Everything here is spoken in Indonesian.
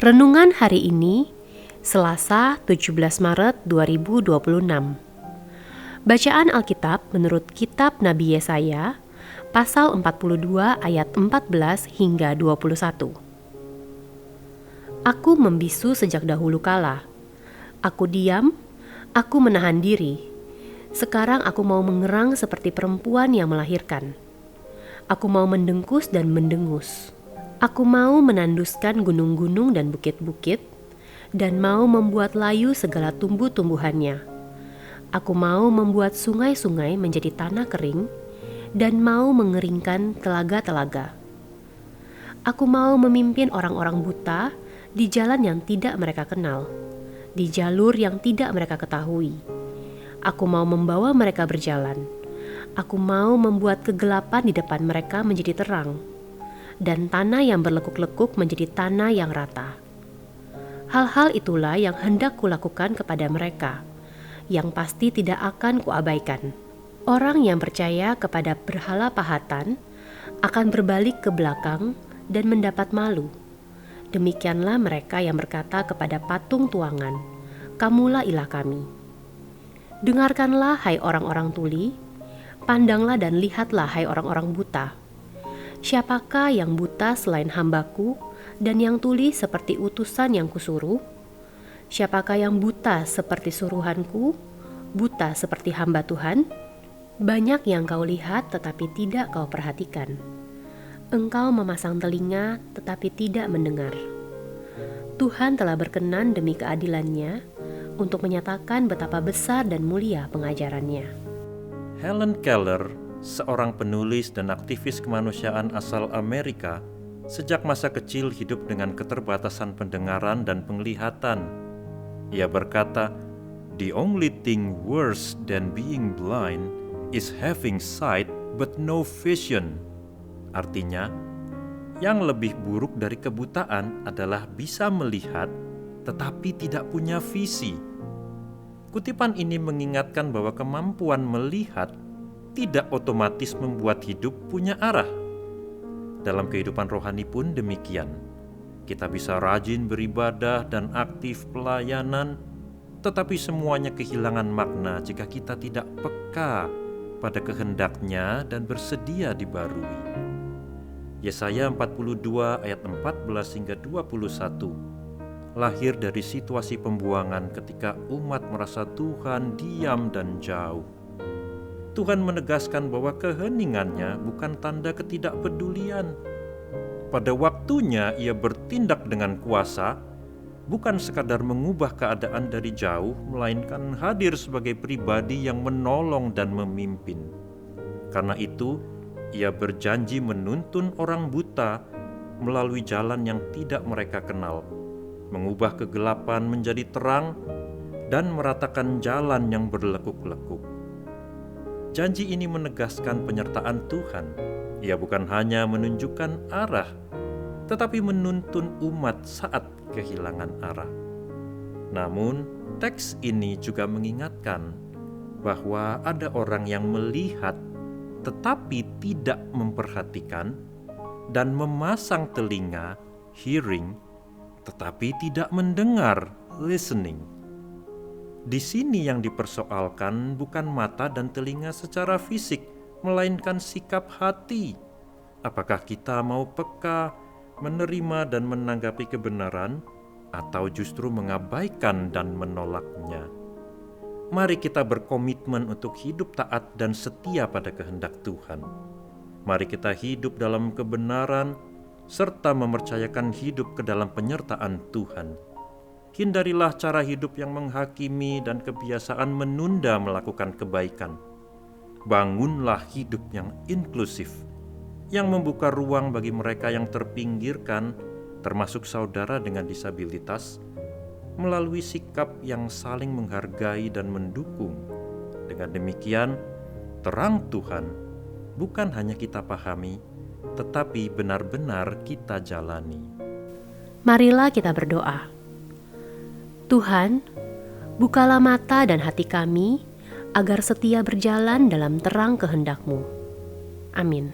Renungan hari ini, Selasa 17 Maret 2026. Bacaan Alkitab menurut kitab Nabi Yesaya, pasal 42 ayat 14 hingga 21. Aku membisu sejak dahulu kala. Aku diam, aku menahan diri. Sekarang aku mau mengerang seperti perempuan yang melahirkan. Aku mau mendengkus dan mendengus. Aku mau menanduskan gunung-gunung dan bukit-bukit, dan mau membuat layu segala tumbuh-tumbuhannya. Aku mau membuat sungai-sungai menjadi tanah kering, dan mau mengeringkan telaga-telaga. Aku mau memimpin orang-orang buta di jalan yang tidak mereka kenal, di jalur yang tidak mereka ketahui. Aku mau membawa mereka berjalan. Aku mau membuat kegelapan di depan mereka menjadi terang, dan tanah yang berlekuk-lekuk menjadi tanah yang rata. Hal-hal itulah yang hendak kulakukan kepada mereka, yang pasti tidak akan kuabaikan. Orang yang percaya kepada berhala pahatan akan berbalik ke belakang dan mendapat malu. Demikianlah mereka yang berkata kepada patung tuangan, "Kamulah ilah kami." Dengarkanlah, hai orang-orang tuli, pandanglah dan lihatlah, hai orang-orang buta. Siapakah yang buta selain hambaku, dan yang tuli seperti utusan yang kusuruh? Siapakah yang buta seperti suruhanku, buta seperti hamba Tuhan? Banyak yang kau lihat tetapi tidak kau perhatikan. Engkau memasang telinga tetapi tidak mendengar. Tuhan telah berkenan demi keadilannya untuk menyatakan betapa besar dan mulia pengajarannya. Helen Keller, seorang penulis dan aktivis kemanusiaan asal Amerika, sejak masa kecil hidup dengan keterbatasan pendengaran dan penglihatan. Ia berkata, "The only thing worse than being blind is having sight but no vision." Artinya, yang lebih buruk dari kebutaan adalah bisa melihat tetapi tidak punya visi. Kutipan ini mengingatkan bahwa kemampuan melihat tidak otomatis membuat hidup punya arah. Dalam kehidupan rohani pun demikian. Kita bisa rajin beribadah dan aktif pelayanan, tetapi semuanya kehilangan makna jika kita tidak peka pada kehendaknya dan bersedia dibarui. Yesaya 42 ayat 14 hingga 21 lahir dari situasi pembuangan ketika umat merasa Tuhan diam dan jauh. Tuhan menegaskan bahwa keheningannya bukan tanda ketidakpedulian. Pada waktunya ia bertindak dengan kuasa, bukan sekadar mengubah keadaan dari jauh, melainkan hadir sebagai pribadi yang menolong dan memimpin. Karena itu, ia berjanji menuntun orang buta melalui jalan yang tidak mereka kenal, mengubah kegelapan menjadi terang, dan meratakan jalan yang berlekuk-lekuk. Janji ini menegaskan penyertaan Tuhan. Ia bukan hanya menunjukkan arah, tetapi menuntun umat saat kehilangan arah. Namun, teks ini juga mengingatkan bahwa ada orang yang melihat tetapi tidak memperhatikan, dan memasang telinga, hearing, tetapi tidak mendengar, listening. Di sini yang dipersoalkan bukan mata dan telinga secara fisik, melainkan sikap hati. Apakah kita mau peka, menerima dan menanggapi kebenaran, atau justru mengabaikan dan menolaknya? Mari kita berkomitmen untuk hidup taat dan setia pada kehendak Tuhan. Mari kita hidup dalam kebenaran, serta mempercayakan hidup ke dalam penyertaan Tuhan. Hindarilah cara hidup yang menghakimi dan kebiasaan menunda melakukan kebaikan. Bangunlah hidup yang inklusif, yang membuka ruang bagi mereka yang terpinggirkan, termasuk saudara dengan disabilitas, melalui sikap yang saling menghargai dan mendukung. Dengan demikian, terang Tuhan bukan hanya kita pahami, tetapi benar-benar kita jalani. Marilah kita berdoa. Tuhan, bukalah mata dan hati kami agar setia berjalan dalam terang kehendak-Mu. Amin.